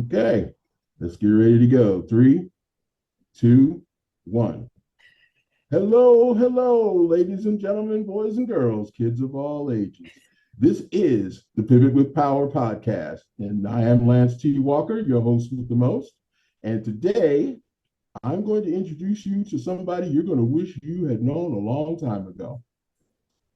Okay, let's get ready to go. Three, two, one. Hello, hello, ladies and gentlemen, boys and girls, kids of all ages. This is the Pivot with Power podcast, and I am Lance T. Walker, your host with the most. And today, I'm going to introduce you to somebody you're going to wish you had known a long time ago.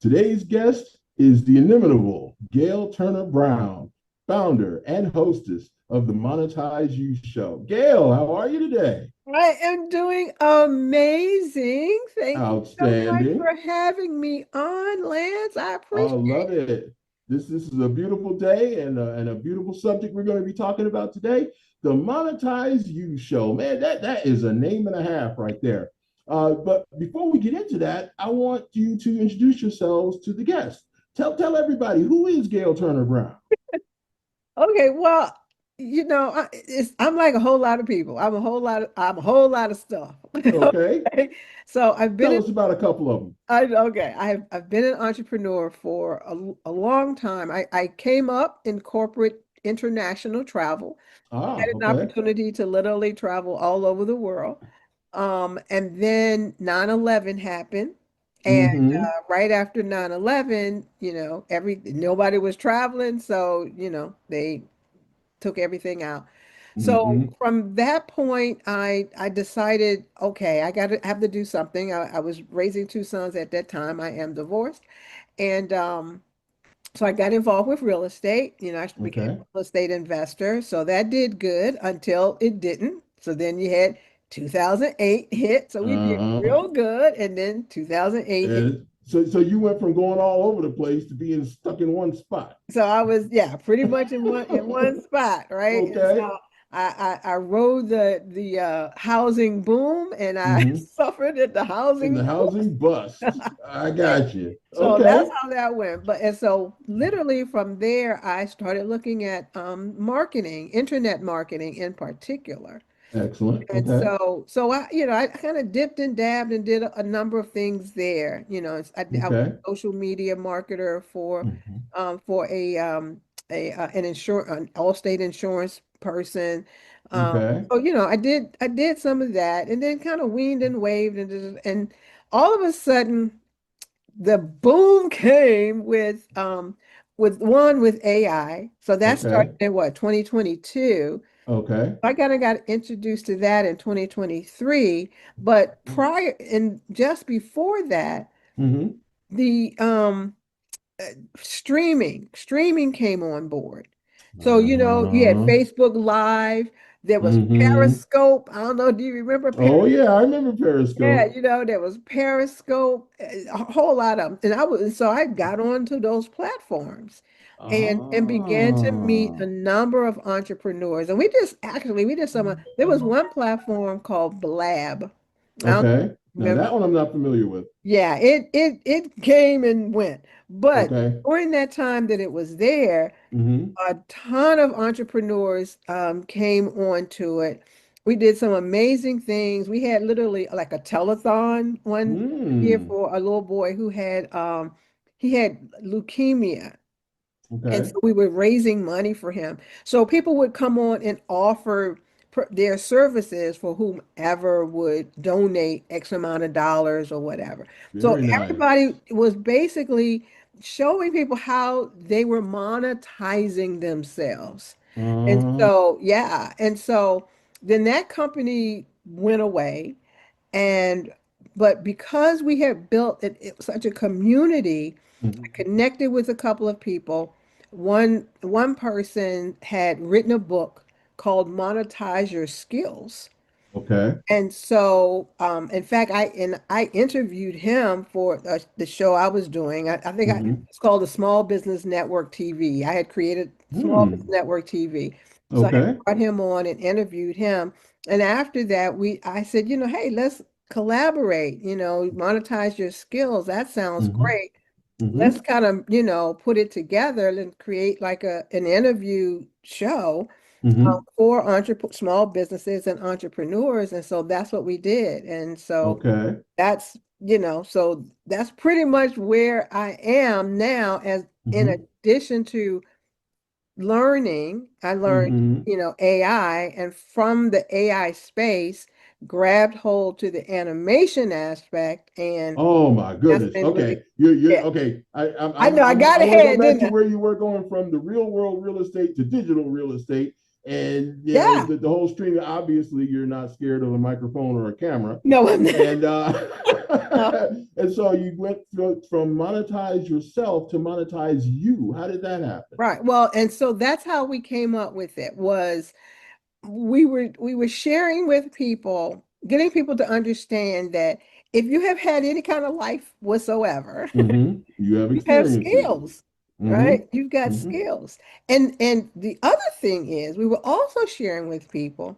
Today's guest is the inimitable Gail Turner Brown, founder and hostess of the Monetize You show. Gail, how are you today? I am doing amazing. Thank you so much Outstanding. for having me on, Lance. I I appreciate love it. This is a beautiful day and a beautiful subject we're going to be talking about today. The Monetize You show. Man, that is a name and a half right there. But before we get into that, I want you to introduce yourselves to the guests. Tell everybody, who is Gail Turner Brown? Okay, well, I'm like a whole lot of people. I'm a whole lot of stuff. Okay. Okay. So I've been Tell in us about a couple of them. I've been an entrepreneur for a long time. I came up in corporate international travel, had an Okay. opportunity to literally travel all over the world. And then 9/11 happened. And Mm-hmm. right after 9/11, nobody was traveling, so they took everything out. So Mm-hmm. from that point, I decided, okay, I got to have to do something. I was raising two sons at that time. I am divorced, and so I got involved with real estate. I became Okay. a real estate investor. So that did good until it didn't. So then you had 2008 hit. So we did Uh-huh. real good. And then 2008 hit. And so you went from going all over the place to being stuck in one spot. So I was, yeah, pretty much in one spot, right? And Okay. so I rode the housing boom and I Mm-hmm. suffered at the In housing the bust. housing bust. I got you. So that's Okay. how that went. But and so literally from there, I started looking at marketing, internet marketing in particular. Excellent. And Okay. so I kind of dipped and dabbed and did a number of things there. I was Okay. a social media marketer Mm-hmm. for an Allstate insurance person. Okay. I did some of that, and then kind of weaned and waved, and all of a sudden the boom came with AI. So that started Okay. in what, 2022. Okay. I kind of got introduced to that in 2023, but prior and just before that, Mm-hmm. the uh, streaming came on board. So, you had Uh-huh. Facebook Live, there was Mm-hmm. Periscope. I don't know, do you remember Oh Periscope? yeah, I remember Yeah, Periscope. there was Periscope, a whole lot of them. So I got onto those platforms and began to meet Ah. a number of entrepreneurs. And we did there was one platform called Blab. I don't Okay. Now remember. that one I'm not familiar with. Yeah, it came and went. But Okay. during that time that it was there, Mm-hmm. a ton of entrepreneurs came onto it. We did some amazing things. We had literally like a telethon one year Mm. for a little boy who had leukemia. And Okay. so we were raising money for him. So people would come on and offer their services for whomever would donate X amount of dollars or whatever. So Very nice. everybody was basically showing people how they were monetizing themselves. And Uh, so, yeah. And so then that company went away. And but because we had built such a community, I mhm. connected with a couple of people. One person had written a book called Monetize Your Skills. Okay. And so, in fact, I interviewed him for the show I was doing. Hmm. It's called the Small Business Network TV. I had created Small Business Hmm. Network TV, so I had Okay. brought him on and interviewed him. And after that, I said, hey, let's collaborate. Monetize your skills. That sounds Hmm. great. Let's Hmm. kind of put it together and create like an interview show Hmm. for small businesses and entrepreneurs. And so that's what we did. And so Okay. that's pretty much where I am now, as in Hmm. addition to learning, I learned, Hmm. AI, and from the AI space, grabbed hold to the animation aspect, and Oh my that's goodness. been really, Okay, you're yeah. okay. I know I got I want to go ahead, back didn't to I? where you were going from the real world real estate to digital real estate, and Yeah. the whole stream. Obviously, you're not scared of a microphone or a camera, No, I'm and not. and so you went from monetize yourself to monetize you. How did that happen? Right. Well, and so that's how we came up with it was we were sharing with people, getting people to understand that if you have had any kind of life whatsoever, Mm-hmm. You have you have experiences. skills, right? Mm-hmm. You've got Mm-hmm. skills. And the other thing is we were also sharing with people,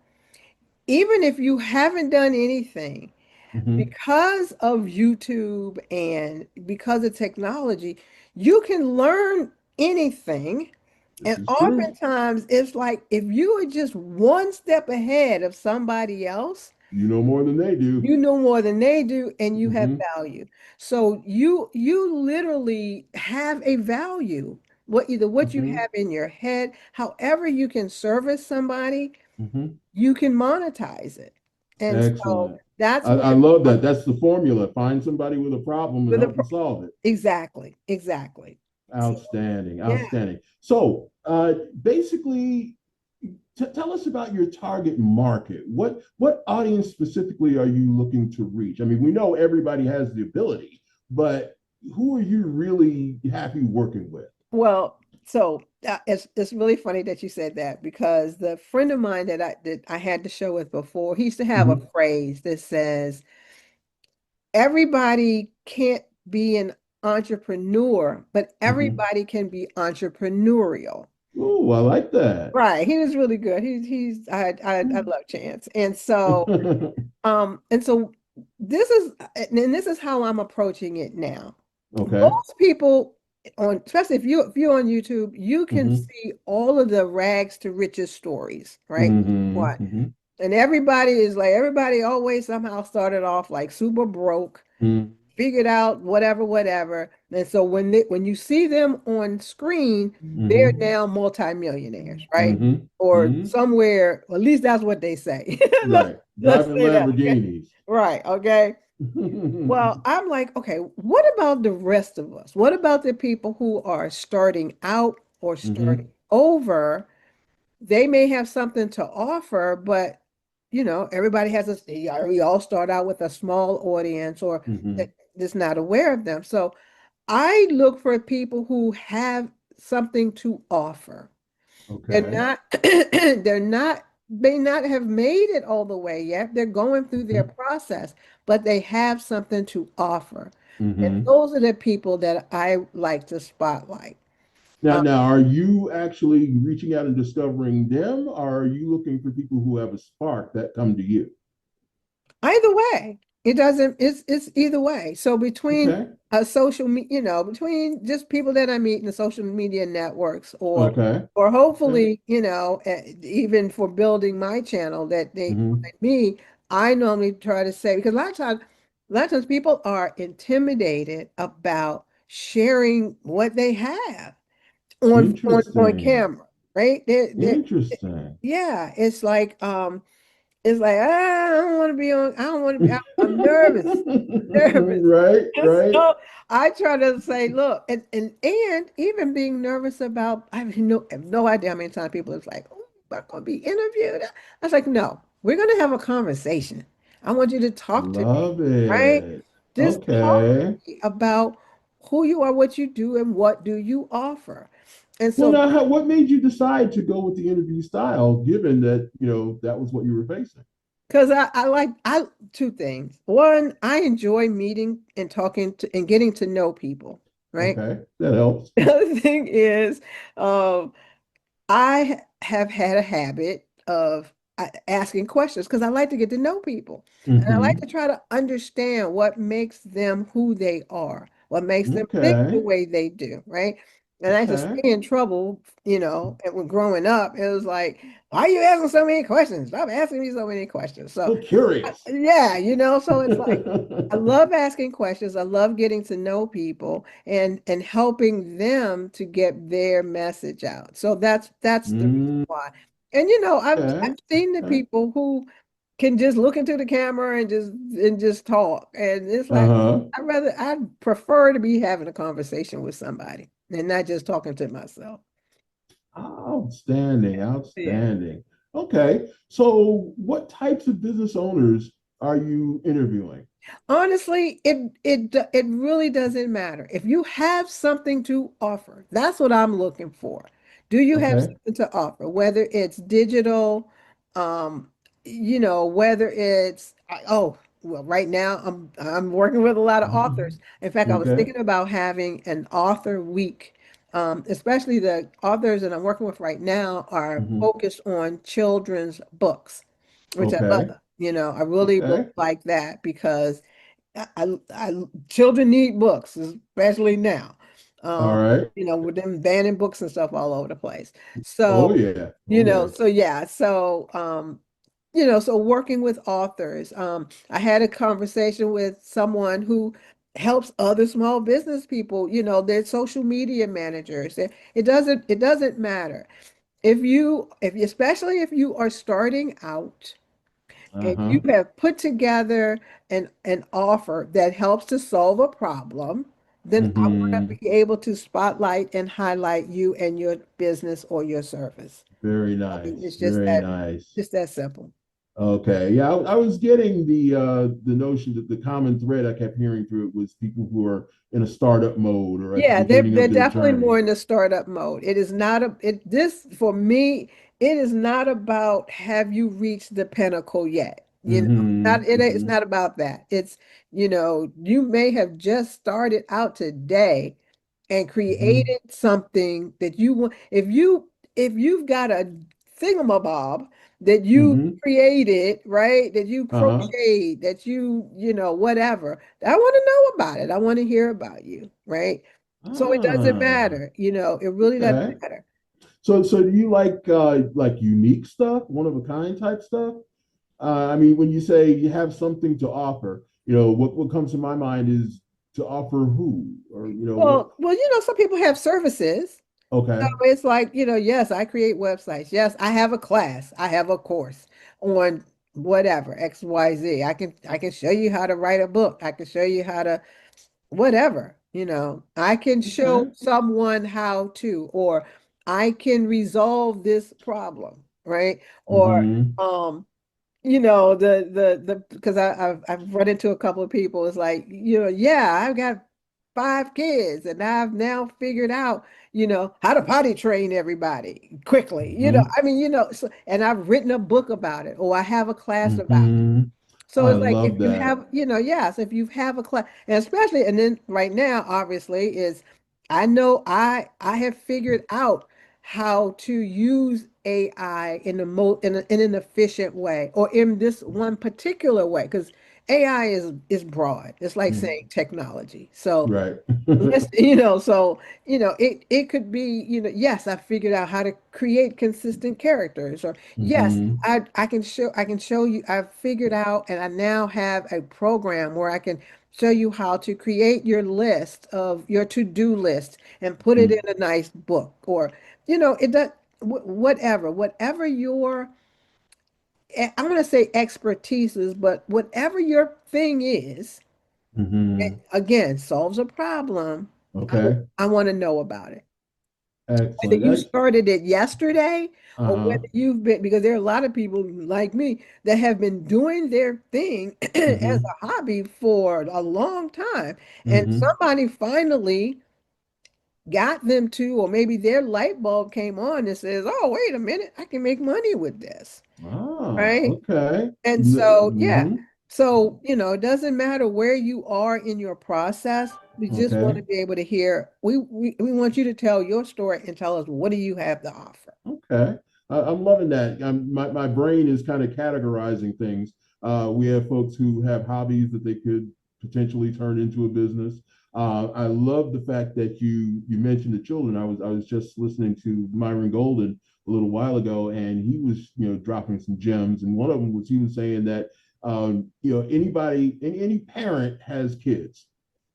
even if you haven't done anything, Mm-hmm. because of YouTube and because of technology, you can learn anything. This And is true. oftentimes it's like if you are just one step ahead of somebody else, You know more than they do. you know more than they do and you have Mm-hmm. value. So you literally have a value. What you Mm-hmm. have in your head, however you can service somebody, Mm-hmm. you can monetize it. And so Excellent. that's I where love that. That's the formula. Find somebody with a problem and with the help them solve it. exactly, exactly. So Outstanding. yeah. Outstanding. So, basically, tell us about your target market. What audience specifically are you looking to reach? I mean, we know everybody has the ability, but who are you really happy working with? Well, so it's really funny that you said that because the friend of mine that I had to show with before, he used to have a Mm-hmm. phrase that says everybody can't be an entrepreneur, but Mm-hmm. everybody can be entrepreneurial. Oh, I like that. Right. He was really good. I love Chance. And so this is and this is how I'm approaching it now. Okay. Most people on, especially if you're on YouTube, you can Mm-hmm. see all of the rags to riches stories, right? Mm-hmm. What? Mm-hmm. And everybody is like, everybody always somehow started off like super broke, figured out whatever, whatever. And so when you see them on screen, they're Mm-hmm. now multimillionaires, right? Mm-hmm. Or Mm-hmm. somewhere, at least that's what they say. Let's Right. let's Driving say that. Okay. Lamborghinis. Right. Okay. Well, I'm like, okay, what about the rest of us? What about the people who are starting out or starting Mm-hmm. over? They may have something to offer, but everybody has we all start out with a small audience or Mm-hmm. that is not aware of them. So I look for people who have something to offer. They're Okay. not, they're not, may not have made it all the way yet. They're going through their Mm-hmm. process, but they have something to offer. And Mm-hmm. those are the people that I like to spotlight. Um, Now, are you actually reaching out and discovering them, or are you looking for people who have a spark that come to you? Either way, it doesn't, it's either way. So between Okay. a social between just people that I meet in the social media networks Okay. or Okay. hopefully, even for building my channel that they Mm-hmm. find me, I normally try to say because a lot of times people are intimidated about sharing what they have on Interesting. camera, right? Interesting. Yeah, it's like, I don't want to be on, I don't want to be, I'm nervous, nervous. Right. And Right. so I try to say, look, and even being nervous about, I have no idea how many times people is like, oh, I'm going to be interviewed. I was like, no, we're going to have a conversation. I want you to talk to me, Love right? it. Just talk Okay. to me about who you are, what you do, and what do you offer. And Well, so now, what made you decide to go with the interview style, given that that was what you were facing? because I like I two things. One, I enjoy meeting and talking to and getting to know people, right? Okay, that helps. The other thing is, um, have had a habit of asking questions because I like to get to know people. And I like to Mm-hmm. try to understand what makes them who they are, what makes them think the Okay. way they do, right? And I used to Okay. stay in trouble, and when growing up, it was like, why are you asking so many questions? Stop asking me so many questions. So So curious. yeah, so it's like I love asking questions. I love getting to know people and helping them to get their message out. So that's the reason Mm, why. And I've okay. seen the Okay. people who can just look into the camera and just talk. And it's like Uh-huh. I'd prefer to be having a conversation with somebody and not just talking to myself. Outstanding. Yeah. Outstanding. Okay. So what types of business owners are you interviewing? Honestly, it really doesn't matter. If you have something to offer, that's what I'm looking for. Do you have Okay. something to offer? Whether it's digital, whether it's well, right now I'm working with a lot of authors. In fact, I was Okay. thinking about having an author week. Especially the authors that I'm working with right now are Hmm. focused on children's books, which I love. Okay. I really would Okay. like that because children need books, especially now. All Um, right. with them banning books and stuff all over the place. Oh So, yeah. Oh yeah. so yeah, so working with authors. I had a conversation with someone who helps other small business people, their social media managers. It doesn't matter. Especially if you are starting out and you Uh-huh. have put together an offer that helps to solve a problem, then I want to Hmm. be able to spotlight and highlight you and your business or your service. Very I mean, nice. it's Very nice. just that simple. Okay. Yeah, I was getting the notion that the common thread I kept hearing through it was people who are in a startup mode or at the Yeah, they're beginning they're of their definitely more journey. in the startup mode. It is not a it this for me, it is not about have you reached the pinnacle yet. Hmm. It's Hmm. not about that. It's, you may have just started out today and Hmm. created something that you want. If you've got a thingamabob that you Hmm. created, right? That you Uh-huh. crocheted, that whatever. I want to know about it. I want to hear about you, right? So it doesn't Ah, matter, it really doesn't okay. matter. So do you like unique stuff, one of a kind type stuff? I mean, when you say you have something to offer, what comes to my mind is to offer who, or what? Well, some people have services. So Okay. it's like, yes, I create websites. Yes, I have a class. I have a course on whatever, XYZ. I can show you how to write a book. I can show you how to whatever, I can show Okay. someone how to, or I can resolve this problem, right? Or Mm-hmm. um the because I've run into a couple of people. It's like, yeah, I've got 5 kids and I've now figured out, how to potty train everybody quickly. Mm-hmm. I mean, and I've written a book about it, or I have a class about it. Mm-hmm. So I it's like if love you that. have, yes, if you have a class, and especially, and then right now, obviously, is I know I have figured out how to use AI in an efficient way, or in this one particular way, because AI is broad. It's like Mm. saying technology. So Right. let's, so, it could be, yes, I figured out how to create consistent characters, or yes, Mm-hmm. I can show you, I've figured out, and I now have a program where I can show you how to create your list of your to-do list and put it in a nice book, or, it does whatever your, I want to say expertise is, but whatever your thing is, Mm-hmm. again, solves a problem. Okay. I want to know about it. Whether Excellent. you started it yesterday or Uh-huh. whether you've been, because there are a lot of people like me that have been doing their thing as Mm-hmm. a hobby for a long time. And Mm-hmm. somebody finally got them to, or maybe their light bulb came on and says, oh, wait a minute, I can make money with this. Ah, Right. okay. And so, yeah. Mm-hmm. So, it doesn't matter where you are in your process. We just want Okay. to be able to hear, we want you to tell your story and tell us, what do you have to offer? Okay. I'm loving that. My brain is kind of categorizing things. We have folks who have hobbies that they could potentially turn into a business. I love the fact that you mentioned the children. I was just listening to Myron Golden a little while ago, and he was dropping some gems, and one of them was he was saying that any parent has kids,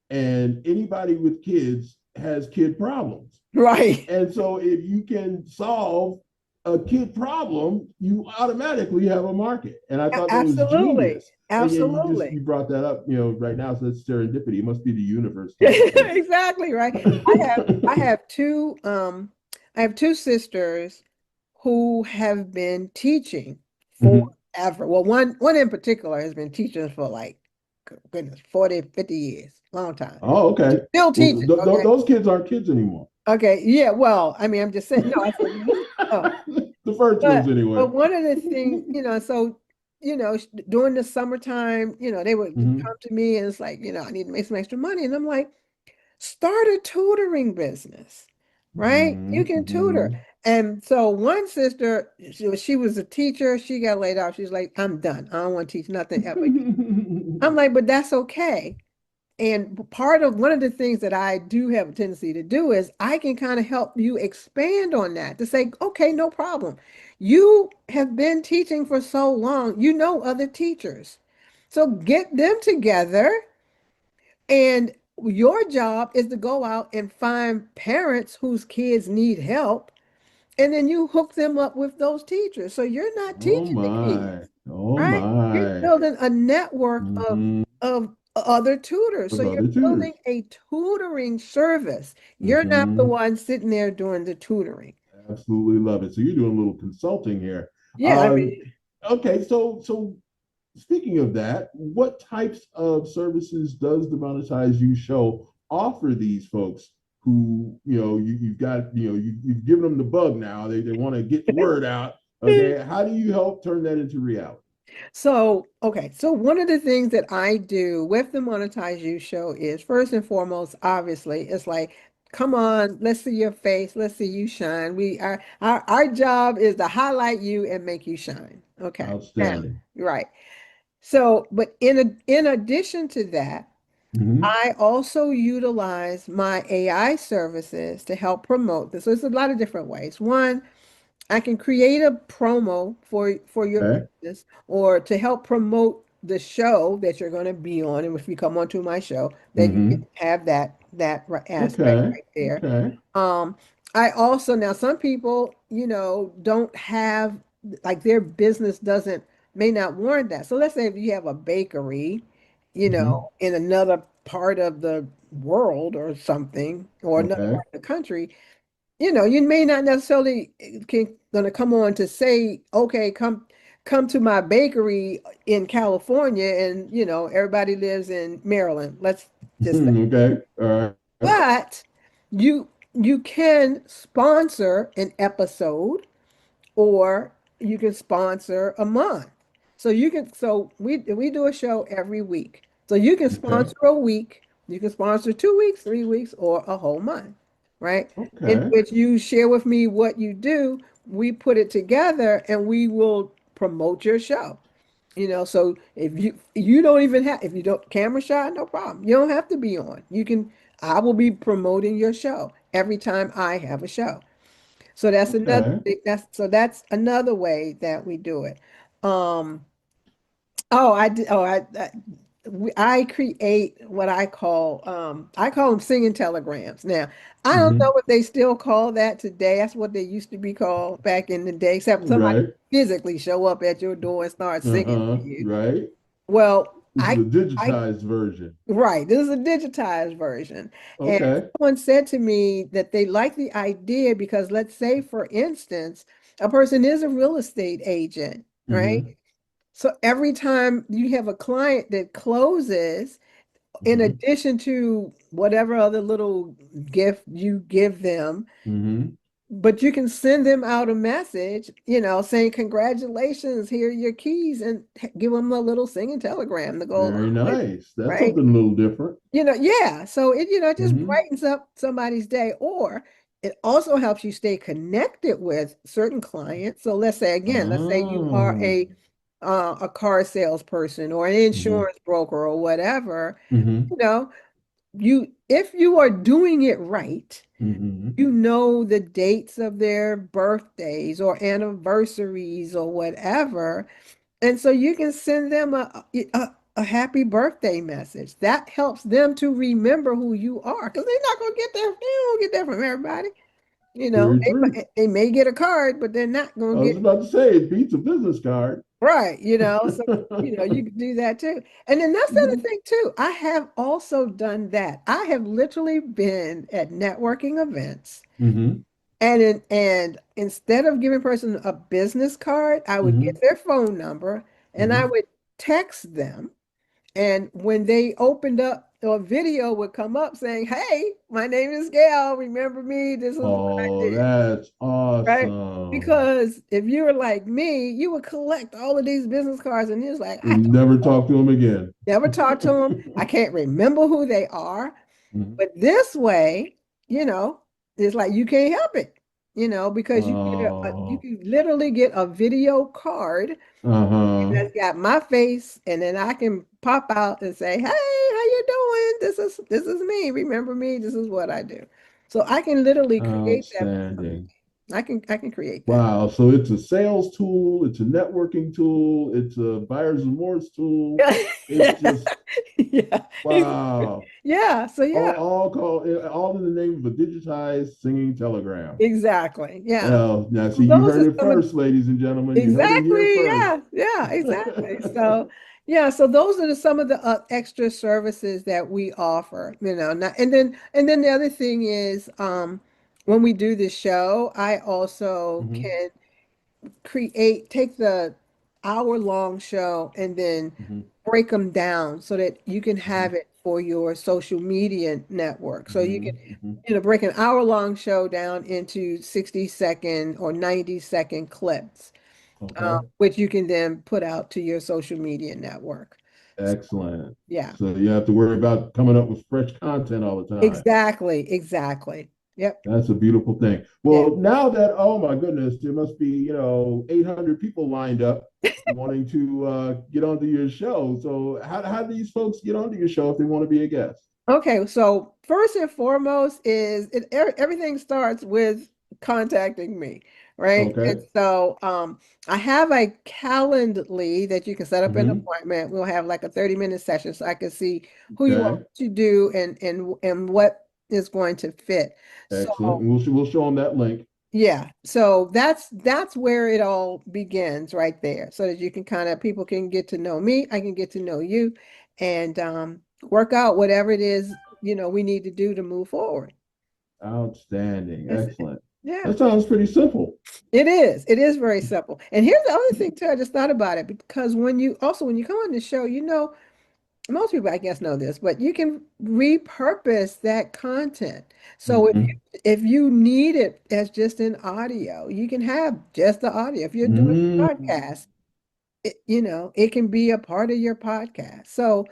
and anybody with kids has kid problems. Right. And so if you can solve a kid problem, you automatically have a market. And I thought that was Absolutely. genius. And Absolutely. you brought that up, right now. So that's serendipity. It must be the universe talking to Exactly, right. I you. have I have two sisters who have been teaching Mhm. forever. Well, one in particular has been teaching for like goodness, 40, 50 years, long time. Oh, okay. Still Well, teaching, okay? those kids aren't kids anymore. Okay, yeah, well, I mean, I'm just saying, no, I said no. The first ones, anyway. But one of the things, so during the summertime, they would Hmm. come to me and it's like, I need to make some extra money. And I'm like, start a tutoring business, right? You can tutor. Hmm. And so one sister, she was a teacher. She got laid off. She's like, I'm done. I don't want to teach nothing ever again. I'm like, but that's okay. And part of one of the things that I do have a tendency to do is I can kind of help you expand on that to say, okay, no problem. You have been teaching for so long, you know other teachers. So get them together, and your job is to go out and find parents whose kids need help, and then you hook them up with those teachers. So you're not Oh teaching the my. kids, Oh right? You're my. building a network Hmm. of other tutors. So Of you're other building tutors. a tutoring service. You're not the Hmm. one sitting there doing the tutoring. Absolutely love it. So you're doing a little consulting here. Yeah, I Um, mean, okay, so speaking of that, what types of services does the Monetize You show offer these folks who, you've got, you've given them the bug now. They want to get the word out. Okay. How do you help turn that into reality? so, okay. So one of the things that I do with the Monetize You show is first and foremost, obviously, it's like, come on, let's see your face, let's see you shine. Our job is to highlight you and make you shine. Okay. Now, Outstanding. right. So, but in addition to that, Hmm. I also utilize my AI services to help promote this. So there's a lot of different ways. One, I can create a promo for your Okay. business or to help promote the show that you're going to be on. And if you come onto my show, then you can Hmm. have that aspect Okay. right there. Okay. Um, I also now some people, don't have like their business doesn't may not warrant that. So let's say if you have a bakery, Hmm. in another part of the world or something, or another Okay. part of the country, you may not necessarily can gonna come on to say, okay, come to my bakery in California, and everybody lives in Maryland. Let's just say, Okay. All right. but you can sponsor an episode or you can sponsor a month. So we do a show every week. So you can Okay. sponsor a week, you can sponsor 2 weeks, 3 weeks, or a whole month, right? In Okay. which you share with me what you do, we put it together and we will promote your show. So if you don't even have if you don't camera shot, no problem. You don't have to be on. I will be promoting your show every time I have a show. So Okay. that's another way that we do it. Um, oh, I did. I create what I call them singing telegrams. Now, I don't know Hmm. what they still call that today. That's what they used to be called back in the day, except somebody Right. physically show up at your door and start singing to Uh-huh. you. Right. Well, This is I a I digitized version. right. This is a digitized version. And Okay. someone said to me that they like the idea because let's say, for instance, a person is a real estate agent, right? Hmm. So every time you have a client that closes, in Hmm. addition to whatever other little gift you give them, Hmm. but you can send them out a message, saying, congratulations, here are your keys, and give them a little singing telegram to go along Very with it, nice. That's right? something a little different. Yeah. So it just Hmm. brightens up somebody's day, or it also helps you stay connected with certain clients. So let's say you are Oh. a car salesperson or an Hmm. insurance broker or whatever, Hmm. you know, you if you are doing it right, Hmm. you know the dates of their birthdays or anniversaries or whatever. And so you can send them a happy birthday message. That helps them to remember who you are because they're not going to get that. They don't get that from everybody. Very true. They may get a card, but they're not I going to was get about to say it beats a business card. right. So, you can do that too. And then that's the other Hmm. thing too. I have also done that. I have literally been at networking events. Hmm. And instead of giving a person a business card, I would get Hmm. their phone number and I Hmm. would text them. And when they opened up, a video would come up saying, "Hey, my name is Gail. Remember me? This is what I Oh, did." that's Right? awesome. Because if you were like me, you would collect all of these business cards and you're like, I And don't never know, talk to him again. never talk to them. I can't remember who they are. Mhm. But this way, you know, it's like you can't help it, because you Oh, can literally get a video card uh-huh. that's got my face, and then I can pop out and say, "Hey, how you doing? This is me. Remember me? This is what I do." So I can literally create that for somebody. Outstanding. I can create that. Wow. So it's a sales tool, it's a networking tool, it's a buyer's remorse tool. It's just Yeah, exactly. wow. Yeah. So yeah, All in the name of a digitized singing telegram. exactly. Yeah. Well, now So see, you those heard are it some of first, ladies and gentlemen. You heard it here exactly. first. Yeah. Yeah. Exactly. So yeah. So those are some of the extra services that we offer. And then the other thing is, when we do the show, I also Hmm. can take the hour-long show and then Hmm. break them down so that you can Hmm. have it for your social media network. So you can, Hmm. Hmm. break an hour-long show down into 60-second or 90-second clips, Okay. which you can then put out to your social media network. So, Excellent. yeah, So you have to worry about coming up with fresh content all the time. exactly, exactly. Yep. That's a beautiful thing. Yeah. Well, now that, oh my goodness, there must be, 800 people lined up wanting to get onto your show. So how do these folks get onto your show if they want to be a guest? Okay, so first and foremost is everything starts with contacting me, right? And Okay. so I have a Calendly that you can set up an Hmm. appointment. We'll have like a 30-minute session so I can see who you want Okay. to do and what is going to fit. Excellent. So We'll show them that link. yeah, so that's where it all begins right there, so that you can people can get to know me, I can get to know you, and work out whatever it is, we need to do to move forward. Outstanding. That's it. Excellent. Yeah, That sounds pretty simple. it is. It is very simple. And here's the other thing too, I just thought about it because when you come on the show, most people I guess know this, but you can repurpose that content. So Hmm. if you need it as just an audio, you can have just the audio. If you're doing a Mm. podcast, it can be a part of your podcast. So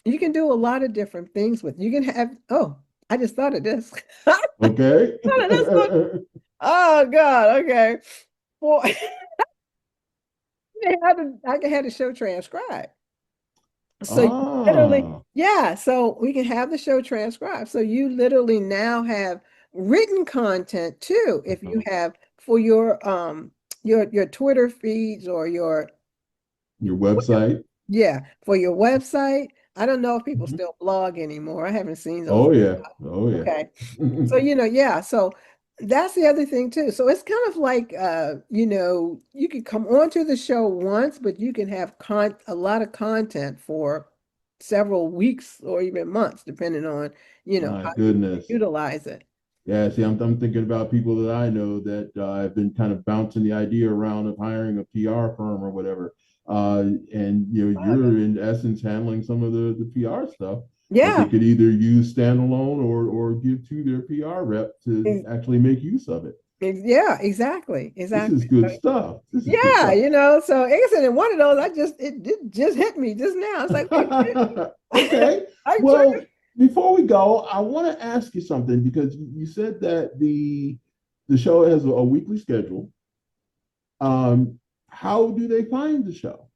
you can do a lot of different things with. You can have. Oh, I just thought of this. Okay. Thought of this one. Oh God. Okay. Well, I can have the show transcribed. So you literally, Ah. yeah, so we can have the show transcribed. So you literally now have written content too, if you have for your Twitter feeds or Your website. yeah, for your website. I don't know if people Mhm. still blog anymore. I haven't seen those. Oh yeah. Oh yeah. Okay. So, yeah, so that's the other thing too. So it's kind of like you can come onto the show once, but you can have a lot of content for several weeks or even months, depending on, My how you goodness. utilize it. Yeah, see, I'm thinking about people that I know that have been kind of bouncing the idea around of hiring a PR firm or whatever. And Oh, you're in essence handling some of the PR stuff that they yeah. could either use standalone or give to their PR rep to Yeah, actually make use of it. yeah, exactly. This is Exactly. good stuff. This is good Yeah, stuff. so like I said, in one of those, it just hit me just now. It's like, wait a minute. Okay. I Well, before we go, I want to ask you something because you said that the show has a weekly schedule. How do they find the show?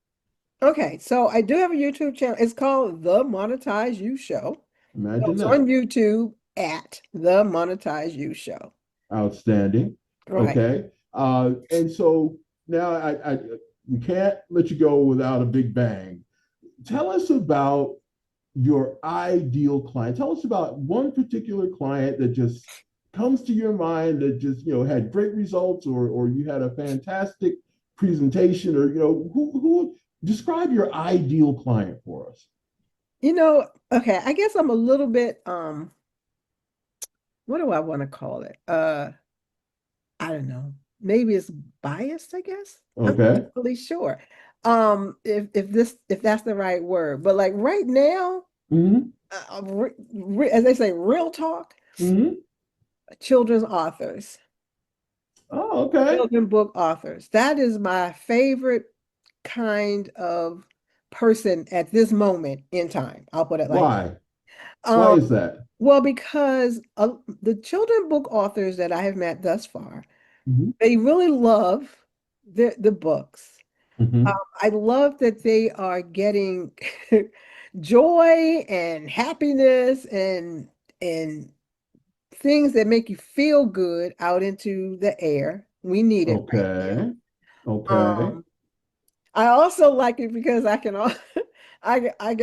Okay, so I do have a YouTube channel. It's called The Monetize You Show. Imagine It's on that. YouTube at the Monetize You Show. Outstanding. Right. Okay. And so now we can't let you go without a big bang. Tell us about your ideal client. Tell us about one particular client that just comes to your mind that just had great results, or you had a fantastic presentation, or who describe your ideal client for us. Okay, I guess I'm a little bit what do I want to call it? I don't know. Maybe it's biased, I guess. I'm not Okay. really sure. If that's the right word. But like right now, Mm-hmm. as they say, real talk, Mm-hmm. children's authors, Oh, okay. children book authors. That is my favorite kind of person at this moment in time. I'll put it like Why? that. Why is that? Well, because the children book authors that I have met thus far, Mm-hmm. they really love the books. Um, Mm-hmm. I love that they are getting joy and happiness and things that make you feel good out into the air. We need it right now. Okay. Okay. Um, I also like it because I can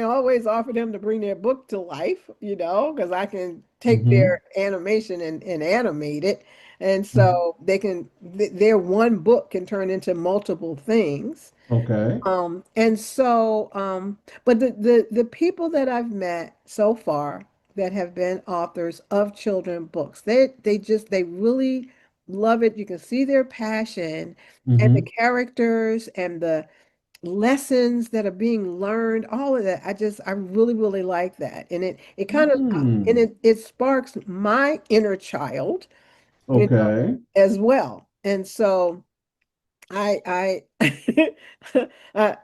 always offer them to bring their book to life, because I can take Mm-hmm. their animation and animate it. And so their one book can turn into multiple things. Okay. But the people that I've met so far that have been authors of children books, they really love it. You can see their passion and the Mm-hmm. characters and the lessons that are being learned, all of that. I really, really like that. And it kind of and Mm. it sparks my inner child, Okay. as well. And so I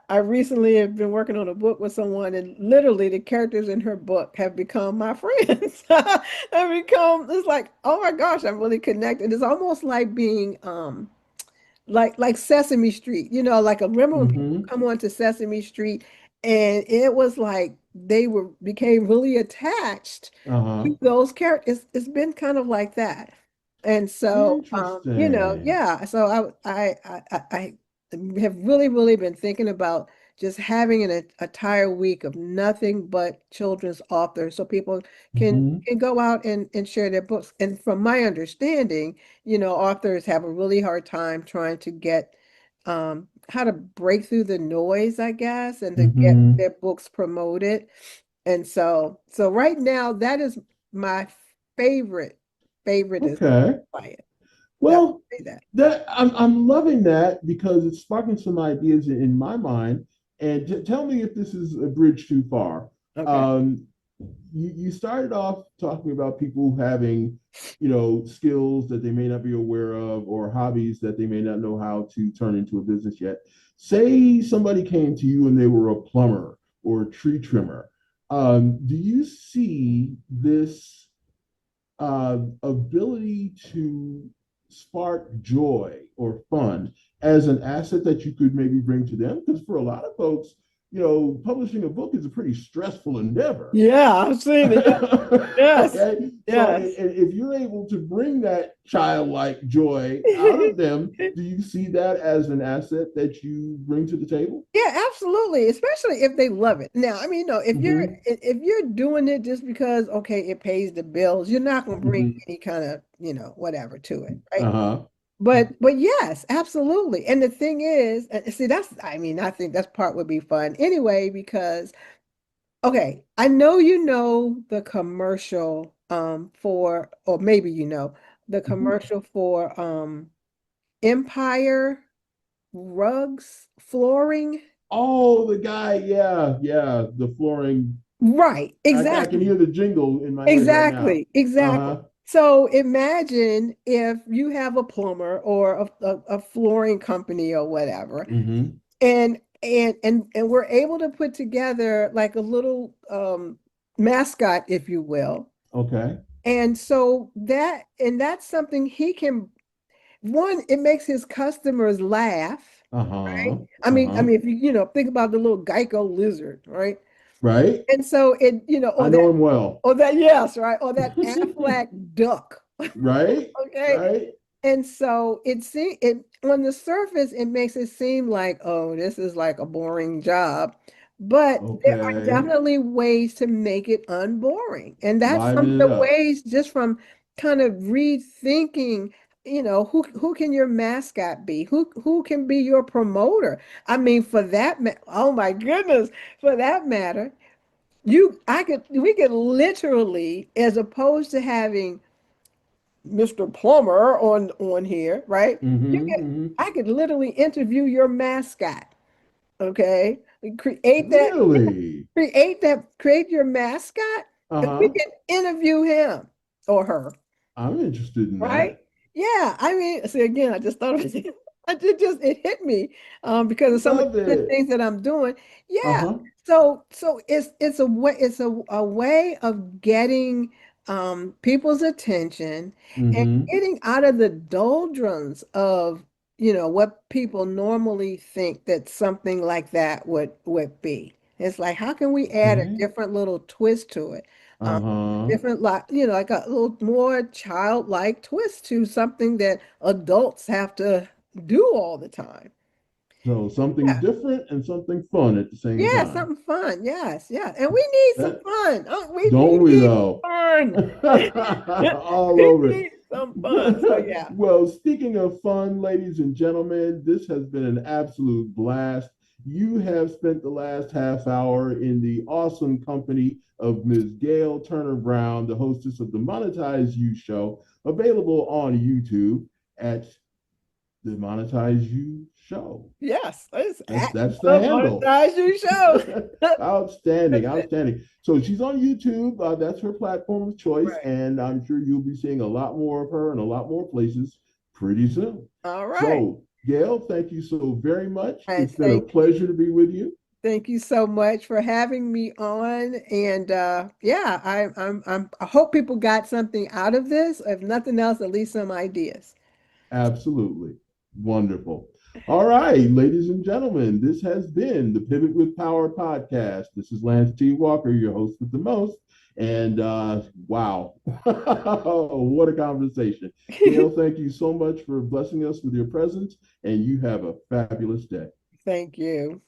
I recently have been working on a book with someone, and literally the characters in her book have become my friends. It's like, oh my gosh, I'm really connected. It's almost like being like Sesame Street, like remember when people Mm-hmm. come onto Sesame Street and it was like they were became really attached Uh-huh. to those characters. It's been kind of like that. And so Interesting. yeah, so I have really, really been thinking about just having an entire week of nothing but children's authors so people can Mm-hmm. can go out and share their books. And from my understanding, authors have a really hard time trying to get how to break through the noise, I guess, and to get Mm-hmm. their books promoted. And so right now, that is my favorite is Okay. quiet. That Well, would say that. that I'm loving that because it's sparking some ideas in my mind. And tell me if this is a bridge too far. Okay. Um, you started off talking about people having, skills that they may not be aware of, or hobbies that they may not know how to turn into a business yet. Say somebody came to you and they were a plumber or a tree trimmer. Do you see this ability to spark joy or fun as an asset that you could maybe bring to them? Because for a lot of folks, publishing a book is a pretty stressful endeavor. Yeah, I've seen it. Yes. Okay, so Yes. if you're able to bring that childlike joy out of them, do you see that as an asset that you bring to the table? Yeah, absolutely. Especially if they love it. Now, I mean, Mm-hmm. if you're doing it just because okay, it pays the bills, you're not going to bring Mm-hmm. any kind of, whatever to it, right? Uh-huh. But yes, absolutely. And the thing is, see, I mean, I think that's part would be fun anyway, because okay, I know the commercial for, or maybe the Mm-hmm. commercial for Empire rugs flooring. Oh, the guy, yeah, yeah, the flooring. Right, I can exactly. hear the jingle in my head right now. Exactly, exactly. Uh-huh. So imagine if you have a plumber or a flooring company or whatever, Mm-hmm. and we're able to put together like a little mascot, if you will. Okay. And so that's something he can, one, it makes his customers laugh, right? Uh-huh. I Uh-huh. mean, if you think about the little Geico lizard, right? Right? And so it, I know him well. or that, yes, right, or that Aflac duck. Right? Okay. Right? And so it on the surface, it makes it seem like, oh, this is like a boring job. But there are Okay. definitely ways to make it unboring. And that's some of Liven it the up. ways just from kind of rethinking, who can your mascot be? Who can be your promoter? I mean, oh my goodness, for that matter, we could literally, as opposed to having Mr. Plumber on here, right? Mm-hmm. I could literally interview your mascot. Okay, create that, Really? create your mascot, and we Uh-huh. can interview him or her. I'm interested in Right? that. Yeah. I mean, see, again, I just thought of it. It hit me because of some of Love the it. things that I'm doing. Yeah. Uh-huh. So it's a way, a way of getting people's attention and Mm-hmm. getting out of the doldrums of, what people normally think that something like that would be. It's like, how can we add a Okay. different little twist to it? Um, Uh-huh. different, like, like a little more childlike twist to something that adults have to do all the time. So something Yeah. different and something fun at the same Yeah, time. something fun. Yes, yeah. And we need some That fun. Oh, don't we we need though? fun. All We over need some fun. So it. yeah. Well, speaking of fun, ladies and gentlemen, this has been an absolute blast. You have spent the last half hour in the awesome company of Ms. Gail Turner Brown, the hostess of the Monetize You show, available on YouTube at the Monetize You show. Yes. It's That's at that's the the handle. Monetize You show. Outstanding, That's it. outstanding. So she's on YouTube. That's her platform of choice, Right. and I'm sure you'll be seeing a lot more of her in a lot more places pretty soon. All right. So, Gail, thank you so very much. And It's been a pleasure to be with you. thank you so much for having me on. And yeah, I hope people got something out of this. If nothing else, at least some ideas. Absolutely wonderful. All right, ladies and gentlemen, this has been the Pivot with Power podcast. This is Lance T. Walker, your host with the most. And wow, what a conversation. Gail, thank you so much for blessing us with your presence, and you have a fabulous day. Thank you.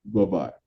Bye bye.